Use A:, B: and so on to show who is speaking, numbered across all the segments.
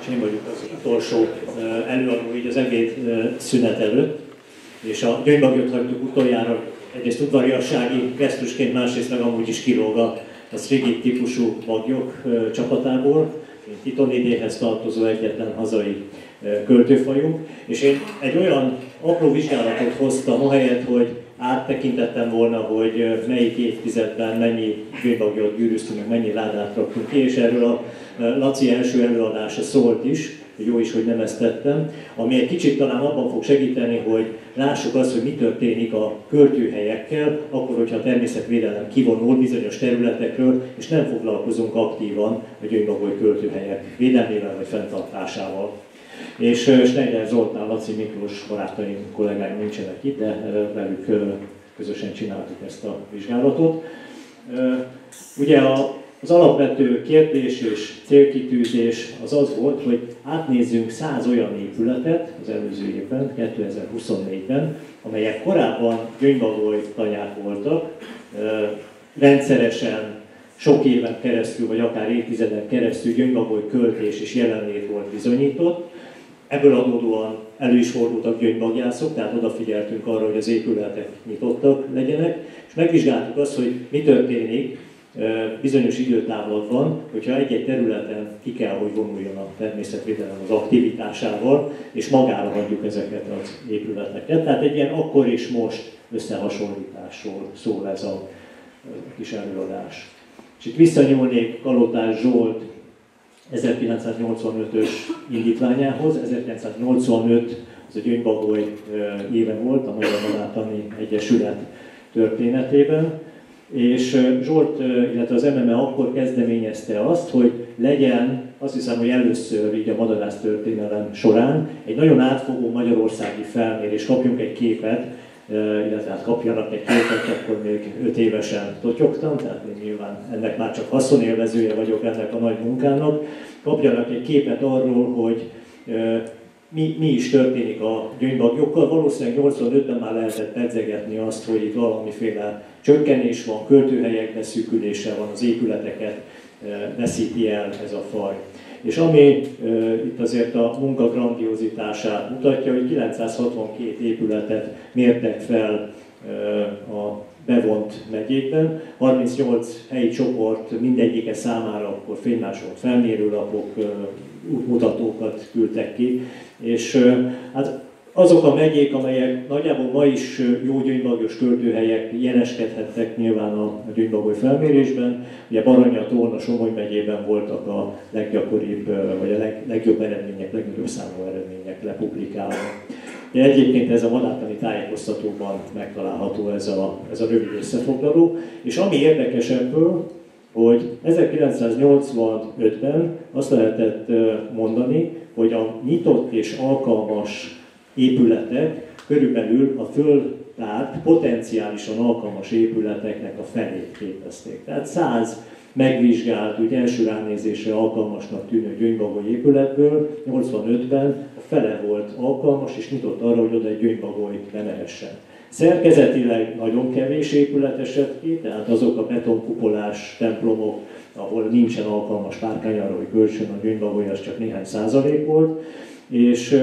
A: és én vagyok az utolsó előadó így az ebéd szünet előtt, és a gyöngybagyot hagytuk utoljára egyrészt udvariassági gesztusként, másrészt meg amúgy is kilóg a Strigit típusú bagyok csapatából, mint titonidéhez tartozó egyetlen hazai költőfajunk, és én egy olyan apró vizsgálatot hoztam, ahelyett, hogy áttekintettem volna, hogy melyik évtizedben mennyi gyöngybagyot gyűrűztünk, meg mennyi ládát raktunk ki, és erről a Laci első előadása szólt is, hogy jó is, hogy nem ezt tettem, ami egy kicsit talán abban fog segíteni, hogy lássuk azt, hogy mi történik a költőhelyekkel, akkor, hogyha a természetvédelem kivonul bizonyos területekről, és nem foglalkozunk aktívan a gyöngybagoly költőhelyek védelmével vagy fenntartásával. És Schneider Zoltán, Laci Miklós barátaim, kollégáim nincsenek itt, de velük közösen csináltuk ezt a vizsgálatot. Ugye az alapvető kérdés és célkitűzés az az volt, hogy átnézzünk 100 olyan épületet az előző évben, 2024-ben, amelyek korábban gyöngybagoly tanyák voltak, rendszeresen sok éven keresztül, vagy akár évtizeden keresztül gyöngybagoly költés és jelenlét volt bizonyított. Ebből adódóan elő is fordultak gyöngybagyászok, tehát odafigyeltünk arra, hogy az épületek nyitottak legyenek, és megvizsgáltuk azt, hogy mi történik bizonyos időtávlatban, hogyha egy-egy területen ki kell, hogy vonuljon a természetvédelem az aktivitásával, és magára hagyjuk ezeket az épületeket. Tehát egy ilyen akkor és most összehasonlításról szól ez a kis előadás. És itt visszanyúlnék Kalotás Zsolt 1985-ös indítványához. 1985 az a gyöngybagoly éve volt a Magyar Madártani Egyesület történetében, és Zsolt, illetve az MMA akkor kezdeményezte azt, hogy legyen, azt hiszem, hogy először így a madarász történelem során egy nagyon átfogó magyarországi felmérés, kapjunk egy képet, illetve hát kapjanak egy képet, akkor még 5 évesen totyogtam, tehát én nyilván ennek már csak haszonélvezője vagyok ennek a nagy munkának. Kapjanak egy képet arról, hogy mi is történik a gyöngybagyokkal. Valószínűleg 85-ben már lehetett pedzegetni azt, hogy itt valamiféle csökkenés van, költőhelyek beszűkülése van, az épületeket veszíti el ez a faj. És ami itt azért a munka grandiozitását mutatja, hogy 962 épületet mértek fel a bevont megyékben, 38 helyi csoport mindegyike számára akkor fénymásolt felmérőlapok, útmutatókat küldtek ki, és hát azok a megyék, amelyek nagyjából ma is jó gyöngybagyos költőhelyek jeleskedhettek nyilván a gyöngybagoly felmérésben. Ugye Baranya, Tolna, Somogy megyében voltak a leggyakoribb, vagy a legjobb eredmények, legnagyobb számú eredmények lepublikálva. De egyébként ez a madártani tájékoztatóban megtalálható ez a rövid összefoglaló. És ami érdekes ebből, hogy 1985-ben azt lehetett mondani, hogy a nyitott és alkalmas épületek körülbelül a föltárt potenciálisan alkalmas épületeknek a felét képezték. Tehát 100 megvizsgált, úgy első ránézésre alkalmasnak tűnő gyöngybagoly épületből 85-ben a fele volt alkalmas és nyitott arra, hogy oda egy gyöngybagoly bemehessen. Szerkezetileg nagyon kevés épület esett ki, tehát azok a betonkupolás templomok, ahol nincsen alkalmas párkány arra, hogy költsön a gyöngybagoly, az csak néhány százalék volt, és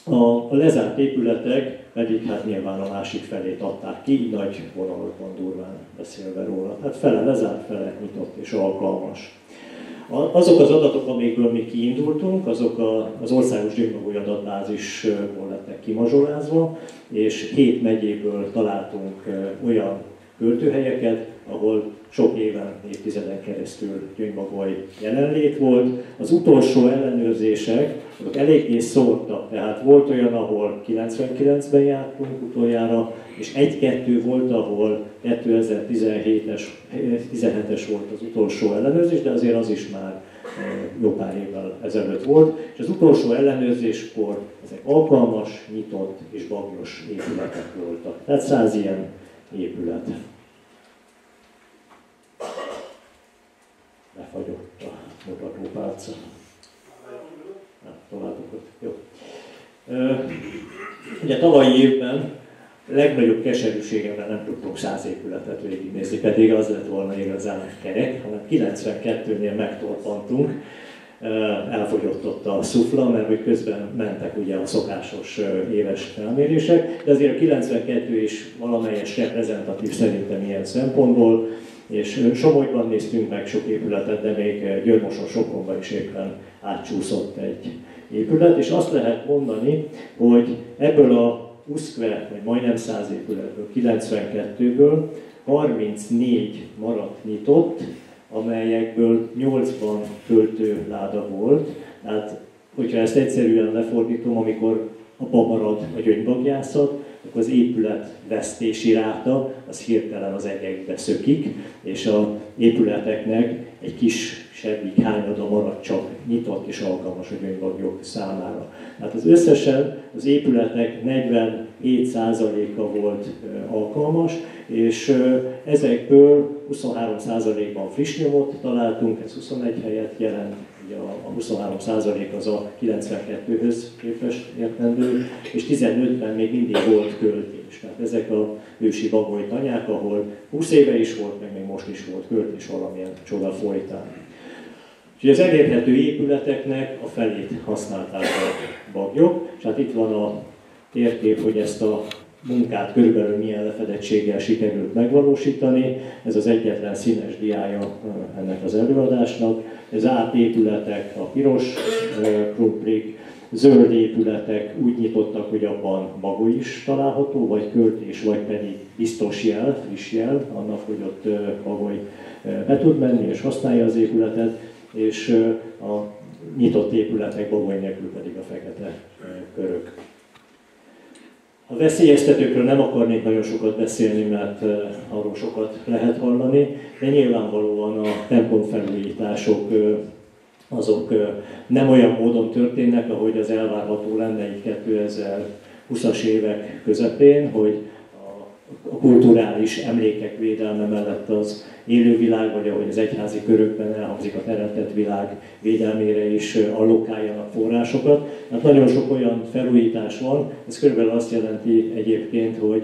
A: a lezárt épületek pedig hát nyilván a másik felét adták ki, így nagy vonalakban durván beszélve róla. Hát fele lezárt, fele nyitott és alkalmas. Azok az adatok, amikből mi kiindultunk, azok az országos gyöngybagoly adatbázisból lettek kimazsolázva, és 7 megyéből találtunk olyan költőhelyeket, ahol sok éven, évtizeden keresztül gyöngybagoly jelenlét volt. Az utolsó ellenőrzések azok eléggé szórtak, tehát volt olyan, ahol 99-ben jártunk utoljára, és 1-2 volt, ahol 2017-es volt az utolsó ellenőrzés, de azért az is már jó pár évvel ezelőtt volt. És az utolsó ellenőrzéskor ezek alkalmas, nyitott és bagyos épületek voltak. Tehát 100 ilyen épület. Befagyott a mutatópálca. Találtuk ott. Jó. Ugye tavalyi évben legnagyobb keserűségemben nem tudtunk 100 épületet végignézni, pedig az lett volna igazán kerek, hanem 92-nél megtorpantunk. elfogyott ott a szufla, mert hogy közben mentek ugye a szokásos éves felmérések, de azért a 92 is valamelyes reprezentatív szerintem ilyen szempontból, és Somogyban néztünk meg sok épületet, de még Győr-Moson-Sokonban is éppen átcsúszott egy épület, és azt lehet mondani, hogy ebből a uszkve, vagy majdnem 100 épületből, 92-ből 34 maradt nyitott, amelyekből 80 töltőláda volt. Tehát, hogyha ezt egyszerűen lefordítom, amikor apa marad a gyöngybagyászat, akkor az épület vesztési ráta az hirtelen az egekbe szökik, és az épületeknek egy kisebb hányada marad csak nyitott és alkalmas a gyöngybagyok számára. Hát az összesen az épületek 47%-a volt alkalmas, és ezekből 23%-ban friss nyomot találtunk, ez 21 helyet jelent, ugye a 23% az a 92-höz képest értendő, és 15-ben még mindig volt költés. Tehát ezek a ősi Bagoly tanyák, ahol 20 éve is volt, meg még most is volt költés valamilyen csoda folytán. Úgyhogy az elérhető épületeknek a felét használták a bagyok, és hát itt van a térkép, hogy ezt a munkát körülbelül milyen lefedettséggel sikerült megvalósítani. Ez az egyetlen színes diája ennek az előadásnak. Ez átépületek, a piros krumplik, zöld épületek úgy nyitottak, hogy abban bagoly is található, vagy költés, vagy pedig biztos jel, friss jel, annak, hogy ott bagoly be tud menni és használja az épületet, és a nyitott épületek bagoly nélkül pedig a fekete körök. A veszélyeztetőkről nem akarnék nagyon sokat beszélni, mert arról sokat lehet hallani, de nyilvánvalóan a templomfelújítások azok nem olyan módon történnek, ahogy az elvárható lenne így 2020-as évek közepén, hogy a kulturális emlékek védelme mellett az élővilág, vagy ahogy az egyházi körökben elhangzik, a teremtett világ védelmére is allokáljanak forrásokat. Hát nagyon sok olyan felújítás van, ez körülbelül azt jelenti egyébként, hogy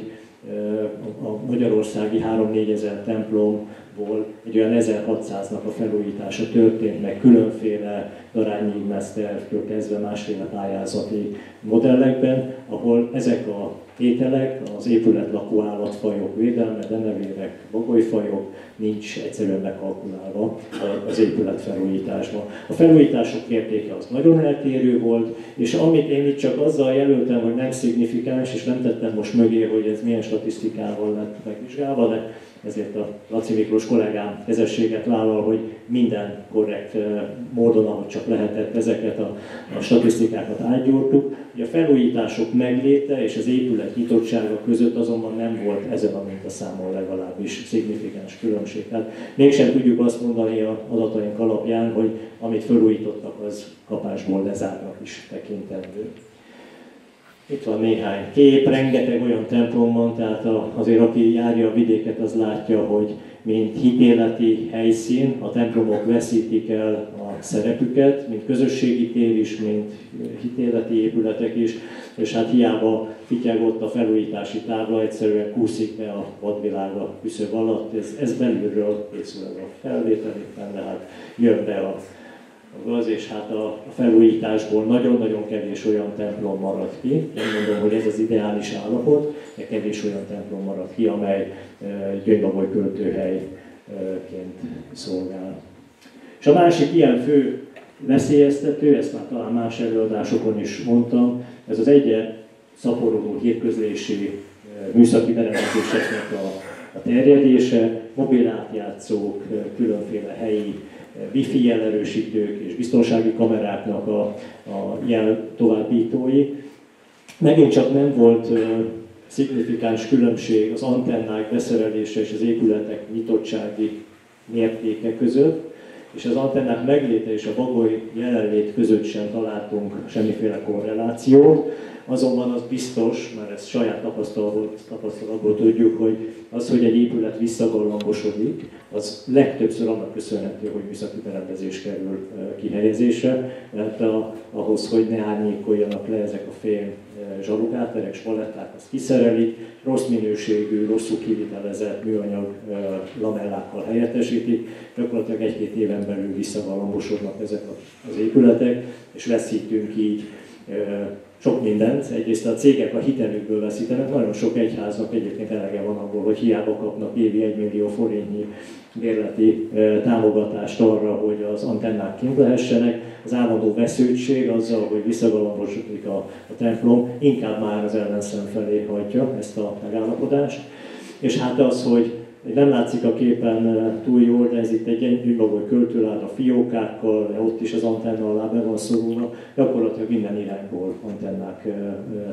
A: a magyarországi 3-4 ezer templomból egy olyan 1600-nak a felújítása történt meg különféle darányi mesztertől kezdve másféle pályázati modellekben, ahol ezek a tételek, az épület lakó állatfajok védelme, denevérek, bagolyfajok nincs egyszerűen megkalkulálva az épület felújításban. A felújítások mértéke az nagyon eltérő volt, és amit én itt csak azzal jelöltem, hogy nem szignifikáns, és nem tettem most mögé, hogy ez milyen statisztikával lett megvizsgálva, de ezért a Laci Miklós kollégám kezességet vállal, hogy minden korrekt módon, ahogy csak lehetett, ezeket a statisztikákat átgyúrtuk. Ugye a felújítások megléte és az épület nyitottsága között azonban nem volt ezen a mintaszámon legalábbis szignifikáns különbség. Tehát mégsem tudjuk azt mondani az adataink alapján, hogy amit felújítottak, az kapásból lezárnak is tekintendő. Itt van néhány kép, rengeteg olyan templom van, tehát azért aki járja a vidéket, az látja, hogy mint hitéleti helyszín, a templomok veszítik el a szerepüket, mint közösségi tér is, mint hitéleti épületek is, és hát hiába fityegott a felújítási tábla, egyszerűen kúszik be a vadvilág a küszöb alatt, ez belülről készül ez a felvétel, éppen, de hát jön be a gaz, és hát a felújításból nagyon-nagyon kevés olyan templom maradt ki. Nem mondom, hogy ez az ideális állapot, de kevés olyan templom maradt ki, amely Gyöngybagoly költőhelyként szolgál. És a másik ilyen fő veszélyeztető, ezt már talán más előadásokon is mondtam, ez az egyre szaporodó hírközlési műszaki berendezéseknek a terjedése, mobilátjátszók, különféle helyi wifi jelerősítők és biztonsági kameráknak a jel továbbítói. Megint csak nem volt szignifikáns különbség az antennák beszerelése és az épületek nyitottsági mértéke között, és az antennák megléte és a bagoly jelenlét között sem találtunk semmiféle korrelációt. Azonban az biztos, mert ezt saját tapasztalatból tudjuk, hogy az, hogy egy épület visszagallambosodik, az legtöbbször annak köszönhető, hogy műszaki berendezés kerül kihelyezésre, mert ahhoz, hogy ne árnyékoljanak le ezek a fém zsalugáterek, spaletták, azt kiszerelik, rossz minőségű, rosszul kivitelezett műanyag lamellákkal helyettesítik, gyakorlatilag 1-2 éven belül visszagalambosodnak ezek az épületek, és veszítünk így sok mindent. Egyrészt a cégek a hitelükből veszítenek, nagyon sok egyháznak egyébként elege van abból, hogy hiába kapnak évi 1 millió forintnyi bérleti támogatást arra, hogy az antennák kint lehessenek. Az állandó vesződtség azzal, hogy visszagalambosodik a templom, inkább már az ellenszem felé hagyja ezt a megállapodást. És hát az, hogy nem látszik a képen túl jól, de ez itt egy Gyöngybagoly költőláda fiókákkal, ott is az antenna alá be van szorulva, gyakorlatilag minden irányból antennák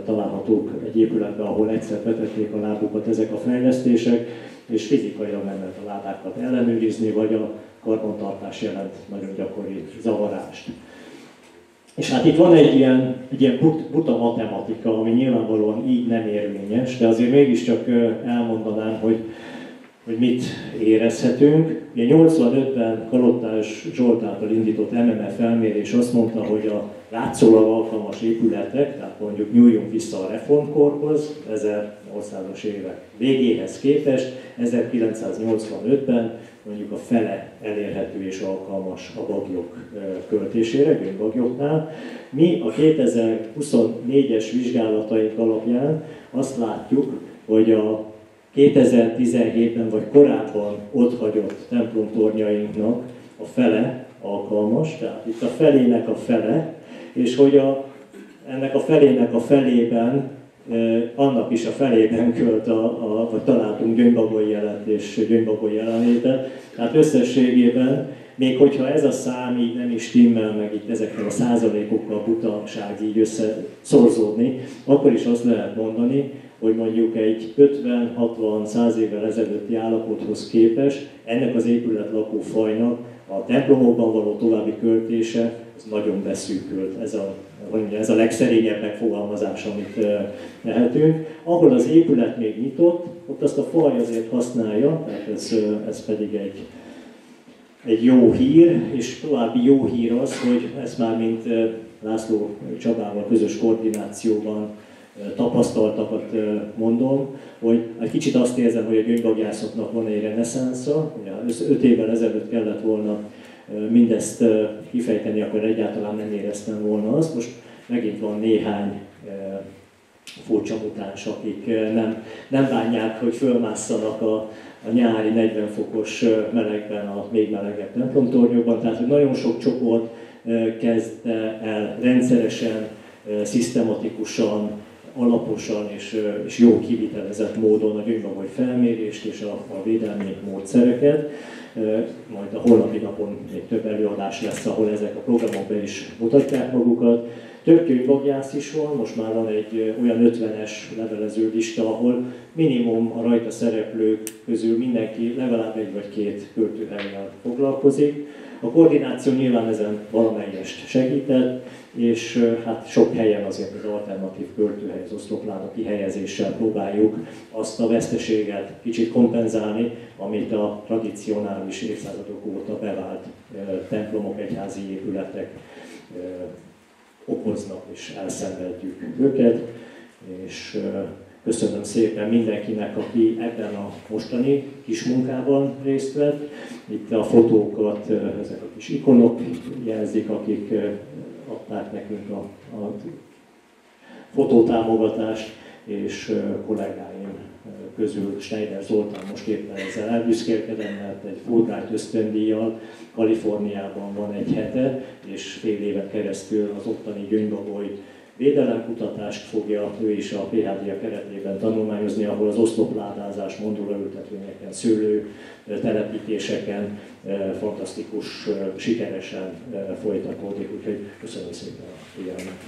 A: találhatók egy épületben, ahol egyszer vetették a lábukat ezek a fejlesztések, és fizikailag nem lehet a ládákat ellenőrizni, vagy a karbantartás jelent nagyon gyakori zavarást. És hát itt van egy ilyen buta matematika, ami nyilvánvalóan így nem érvényes, de azért mégiscsak elmondanám, hogy mit érezhetünk. Ugye 85-ben Kalottás Zsolt által indított MMF felmérés azt mondta, hogy a látszólag alkalmas épületek, tehát mondjuk nyúljunk vissza a reformkorhoz, 1800-as évek végéhez képest, 1985-ben mondjuk a fele elérhető és alkalmas a bagyok költésére, gőnbagyoknál. Mi a 2024-es vizsgálataink alapján azt látjuk, hogy a 2017-ben vagy korábban otthagyott templomtornyainknak a fele alkalmas, tehát itt a felének a fele, és hogy ennek a felének a felében, annak is a felében költ, vagy találtunk Gyöngybagoly jelet és Gyöngybagoly jelenlétet, tehát összességében, még hogyha ez a szám így nem is stimmel, meg itt ezekkel a százalékokkal butaság így összeszorzódni, akkor is azt lehet mondani, hogy mondjuk egy 50-60-100 évvel ezelőtti állapothoz képest ennek az épület lakófajnak a templomokban való további költése az nagyon beszűkült. Ez a legszerényebb megfogalmazás, amit tehetünk. Ahol az épület még nyitott, ott azt a faj azért használja, tehát ez pedig egy jó hír, és további jó hír az, hogy ezt már mint László Csabával közös koordinációban tapasztaltakat mondom, hogy egy kicsit azt érzem, hogy a gyöngybagyászoknak van egy reneszánsza. 5 évvel ezelőtt kellett volna mindezt kifejteni, akkor egyáltalán nem éreztem volna azt. Most megint van néhány furcsa mutáns, akik nem bánják, hogy fölmásszanak a nyári 40 fokos melegben a még melegebb templomtornyokban. Tehát, hogy nagyon sok csoport kezd el rendszeresen, szisztematikusan, alaposan és jó kivitelezett módon a Gyöngybagoly felmérést és a védelmi módszereket. Majd a holnapi napon még több előadás lesz, ahol ezek a programok be is mutatják magukat. Több gyöngybagyász is van, most már van egy olyan 50-es levelező lista, ahol minimum a rajta szereplők közül mindenki legalább 1 vagy 2 költőhelyen foglalkozik. A koordináció nyilván ezen valamelyest segített, és hát sok helyen azért az alternatív költőhely, az oszlopláda kihelyezéssel próbáljuk azt a veszteséget kicsit kompenzálni, amit a tradicionális évszázadok óta bevált templomok, egyházi épületek okoznak, és elszenvedjük őket. És köszönöm szépen mindenkinek, aki ebben a mostani kis munkában részt vett. Itt a fotókat, ezek a kis ikonok jelzik, akik adták nekünk a fotótámogatást, és kollégáim közül Schneider Zoltán most éppen ezzel elbüszkélkedem, mert egy Fulbright ösztöndíjjal Kaliforniában van egy hete, és fél éven keresztül az ottani Gyöngybagoly védelemkutatást fogja ő is a PhD-a keretében tanulmányozni, ahol az oszlopládázás, mandulaültetvényeken, szőlő telepítéseken fantasztikus, sikeresen folytatódik. Úgyhogy köszönöm szépen a figyelmet.